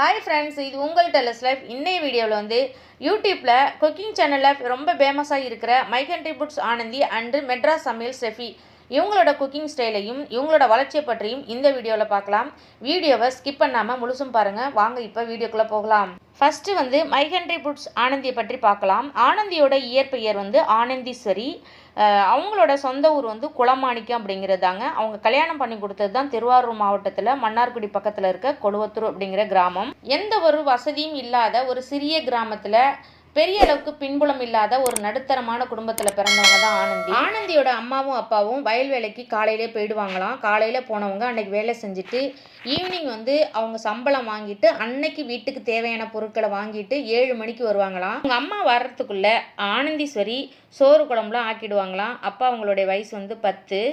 Hi friends, இது உங்கள் telluslife. இன்னைய வீடியோவில் வந்து யூடியூப்பில் குக்கிங் சேனலில் ரொம்ப ஃபேமஸாக இருக்கிற my country foods Anandhi and Madras Samayal ஸ்டஃபி இவங்களோட குக்கிங் ஸ்டைலையும் இவங்களோட வளர்ச்சியை பற்றியும் இந்த வீடியோவில் பார்க்கலாம். வீடியோவை ஸ்கிப் பண்ணாமல் முழுசும் பாருங்கள். வாங்க இப்போ வீடியோக்குள்ளே போகலாம். ஃபஸ்ட்டு வந்து மை கண்ட்ரி ஃபுட்ஸ் ஆனந்தியை பற்றி பார்க்கலாம். ஆனந்தியோட இயற்பெயர் வந்து ஆனந்தீஸ்வரி. அவங்களோட சொந்த ஊர் வந்து குளமாணிக்கம் அப்படிங்கிறது தாங்க. அவங்க கல்யாணம் பண்ணி கொடுத்தது தான் திருவாரூர் மாவட்டத்தில் மன்னார்குடி பக்கத்தில் இருக்க கொழுவத்தூர் அப்படிங்கிற கிராமம். எந்த ஒரு வசதியும் இல்லாத ஒரு சிறிய கிராமத்தில் பெரிய அளவுக்கு பின்புலம் இல்லாத ஒரு நடுத்தரமான குடும்பத்தில் பிறந்தவங்க தான் ஆனந்தி. ஆனந்தியோட அம்மாவும் அப்பாவும் வயல் வேலைக்கு காலையிலே போயிடுவாங்களாம். காலையில் போனவங்க அன்னைக்கு வேலை செஞ்சுட்டு ஈவினிங் வந்து அவங்க சம்பளம் வாங்கிட்டு அன்னைக்கு வீட்டுக்கு தேவையான பொருட்களை வாங்கிட்டு 7 மணிக்கு வருவாங்களாம். அவங்க அம்மா வர்றதுக்குள்ளே ஆனந்தீஸ்வரி சோறு குழம்புலாம் ஆக்கிடுவாங்களாம். அப்பா அவங்களுடைய வயசு வந்து 10.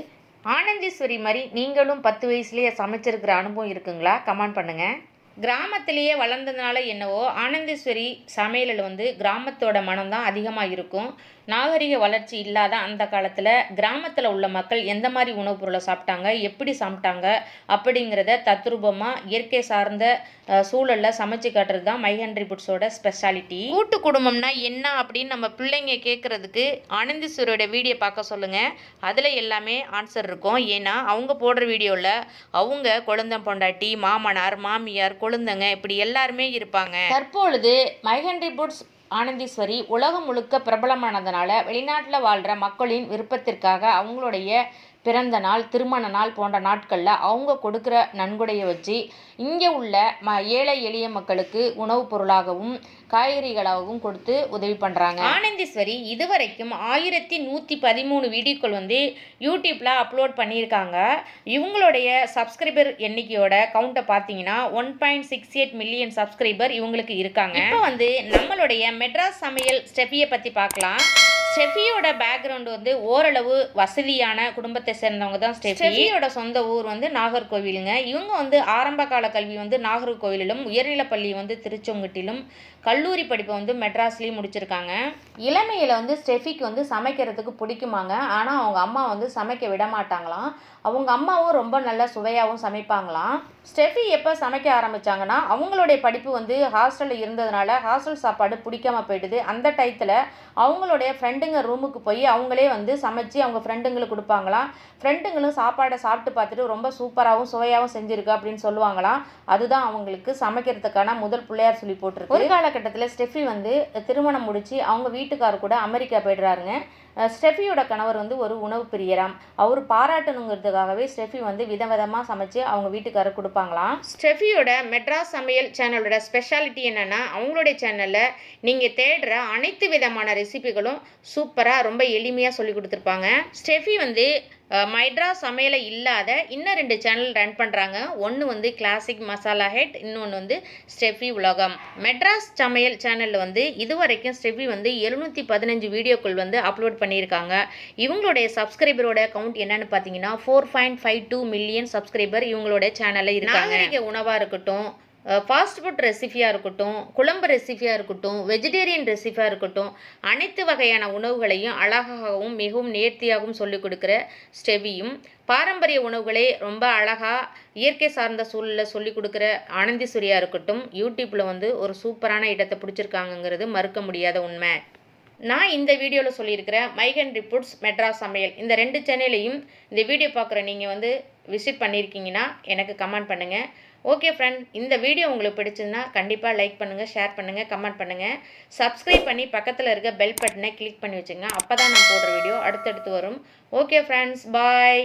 ஆனந்தீஸ்வரி மாதிரி நீங்களும் 10 வயசுலேயே சமைச்சிருக்கிற அனுபவம் இருக்குங்களா? கமெண்ட் பண்ணுங்கள். கிராமத்திலேயே வளர்ந்ததுனால என்னவோ ஆனந்தீஸ்வரி சமையலில் வந்து கிராமத்தோட மனம் தான் அதிகமாக இருக்கும். நாகரிக வளர்ச்சி இல்லாத அந்த காலத்தில் கிராமத்தில் உள்ள மக்கள் எந்த மாதிரி உணவுப் பொருளை சாப்பிட்டாங்க, எப்படி சாப்பிட்டாங்க அப்படிங்கிறத தத்ரூபமாக இயற்கை சார்ந்த சூழலில் சமைச்சு காட்டுறது தான் மை கண்ட்ரி ஃபுட்ஸோட ஸ்பெஷாலிட்டி. கூட்டு குடும்பம்னா என்ன அப்படின்னு நம்ம பிள்ளைங்க கேட்குறதுக்கு ஆனந்தீஸ்வரியோட வீடியோ பார்க்க சொல்லுங்கள். அதில் எல்லாமே ஆன்சர் இருக்கும். ஏன்னா அவங்க போடுற வீடியோவில் அவங்க கொழுந்தன் பொண்டாட்டி, மாமனார், மாமியார், கொழுந்தங்க இப்படி எல்லாருமே இருப்பாங்க. தற்பொழுது மை கண்ட்ரி ஃபுட்ஸ் ஆனந்தீஸ்வரி உலகம் முழுக்க பிரபலமானதுனால வெளிநாட்டில் வாழ்கிற மக்களின் விருப்பத்திற்காக அவங்களுடைய பிறந்த நாள், திருமண நாள் போன்ற நாட்களில் அவங்க கொடுக்குற நன்கொடையை வச்சு இங்கே உள்ள ஏழை எளிய மக்களுக்கு உணவுப் பொருளாகவும் காய்கறிகளாகவும் கொடுத்து உதவி பண்ணுறாங்க. ஆனந்தீஸ்வரி இதுவரைக்கும் 1113 வீடியோக்கள் வந்து யூடியூப்பில் அப்லோட் பண்ணியிருக்காங்க. இவங்களுடைய சப்ஸ்கிரைபர் எண்ணிக்கையோட கவுண்ட்டை பார்த்தீங்கன்னா 1.68 மில்லியன் சப்ஸ்கிரைபர் இவங்களுக்கு இருக்காங்க. இப்போ வந்து நம்மளுடைய மெட்ராஸ் சமையல் ஸ்டெஃபியை பற்றி பார்க்கலாம். ஸ்டெஃபியோட பேக்ரவுண்டு வந்து ஓரளவு வசதியான குடும்பத்தை சேர்ந்தவங்க தான் ஸ்டெஃபியோட சொந்த ஊர் வந்து நாகர்கோவிலுங்க. இவங்க வந்து ஆரம்ப கால கல்வி வந்து நாகர்கோவிலிலும், உயர்நிலைப்பள்ளி வந்து திருச்செங்கோட்டிலும், கல்லூரி படிப்பை வந்து மெட்ராஸ்லேயும் முடிச்சிருக்காங்க. இளமையில் வந்து ஸ்டெஃபிக்கு வந்து சமைக்கிறதுக்கு பிடிக்குமாங்க. ஆனால் அவங்க அம்மா வந்து சமைக்க விட மாட்டாங்களாம். அவங்க அம்மாவும் ரொம்ப நல்லா சுவையாகவும் சமைப்பாங்களாம். ஸ்டெஃபி எப்போ சமைக்க ஆரம்பித்தாங்கன்னா அவங்களுடைய படிப்பு வந்து ஹாஸ்டலில் இருந்ததுனால ஹாஸ்டல் சாப்பாடு பிடிக்காம போயிடுது. அந்த டயத்தில் அவங்களுடைய ஃப்ரெண்டுங்க ரூமுக்கு போய் அவங்களே வந்து சமைச்சு அவங்க ஃப்ரெண்டுங்களுக்கு கொடுப்பாங்களாம். ஃப்ரெண்டுங்களும் சாப்பாடை சாப்பிட்டு பார்த்துட்டு ரொம்ப சூப்பராகவும் சுவையாகவும் செஞ்சுருக்கு அப்படின்னு சொல்லுவாங்களாம். அதுதான் அவங்களுக்கு சமைக்கிறதுக்கான முதல் பிள்ளையார் சொல்லி போட்டிருக்கு. ஒரு காலகட்டத்தில் ஸ்டெஃபி வந்து திருமணம் முடித்து அவங்க வீட்டுக்காரர் கூட அமெரிக்கா போய்டுறாருங்க. ஸ்டெஃபியோட கணவர் வந்து ஒரு உணவு பிரியராம். அவர் பாராட்டணுங்கிறதுக்காகவே ஸ்டெஃபி வந்து விதவிதமாக சமைச்சு அவங்க வீட்டுக்காரர் கொடுப்பாங்களாம். ஸ்டெஃபியோட மெட்ராஸ் சமையல் சேனலோட ஸ்பெஷாலிட்டி என்னென்னா அவங்களுடைய சேனலில் நீங்கள் தேடுற அனைத்து விதமான ரெசிபிகளும் சூப்பராக ரொம்ப எளிமையாக சொல்லி கொடுத்துருப்பாங்க. ஸ்டெஃபி வந்து மைட்ராஸ் சமையலை இல்லாத இன்னும் 2 சேனல் ரன் பண்ணுறாங்க. ஒன்று வந்து கிளாசிக் மசாலா ஹெட், இன்னொன்று வந்து ஸ்டெஃபி உலகம். மெட்ராஸ் சமையல் சேனலில் வந்து இதுவரைக்கும் ஸ்டெஃபி வந்து 715 வீடியோக்கள் வந்து அப்லோட் பண்ணியிருக்காங்க. இவங்களுடைய சப்ஸ்கிரைபரோட கவுண்ட் என்னன்னு பார்த்தீங்கன்னா 4.52 மில்லியன் சப்ஸ்கிரைபர் இவங்களோட சேனலில் இருக்காங்க. நாகரிக உணவாக இருக்கட்டும், ஃபாஸ்ட் ஃபுட் ரெசிபியாக இருக்கட்டும், குழம்பு ரெசிபியாக இருக்கட்டும், வெஜிடேரியன் ரெசிபியாக இருக்கட்டும், அனைத்து வகையான உணவுகளையும் அழகாகவும் மிகவும் நேர்த்தியாகவும் சொல்லிக் கொடுக்குற ஸ்டெஃபியும், பாரம்பரிய உணவுகளே ரொம்ப அழகாக இயற்கை சார்ந்த சூழலில் சொல்லிக் கொடுக்குற ஆனந்தீஸ்வரியாக இருக்கட்டும், யூடியூப்பில் வந்து ஒரு சூப்பரான இடத்தை பிடிச்சிருக்காங்கங்கிறது மறுக்க முடியாத உண்மை. நான் இந்த வீடியோவில் சொல்லியிருக்கிற மை கண்ட்ரி ஃபுட்ஸ், மெட்ராஸ் சமையல் இந்த 2 சேனலையும் இந்த வீடியோ பார்க்குற நீங்கள் வந்து விசிட் பண்ணியிருக்கீங்கன்னா எனக்கு கமெண்ட் பண்ணுங்கள். ஓகே ஃப்ரெண்ட், இந்த வீடியோ உங்களுக்கு பிடிச்சதுன்னா கண்டிப்பாக லைக் பண்ணுங்கள், ஷேர் பண்ணுங்கள், கமெண்ட் பண்ணுங்கள். சப்ஸ்கிரைப் பண்ணி பக்கத்தில் இருக்க பெல் பட்டனை கிளிக் பண்ணி வச்சுங்க. அப்போ தான் நான் போடுற வீடியோ அடுத்தடுத்து வரும். ஓகே ஃப்ரெண்ட்ஸ், பாய்.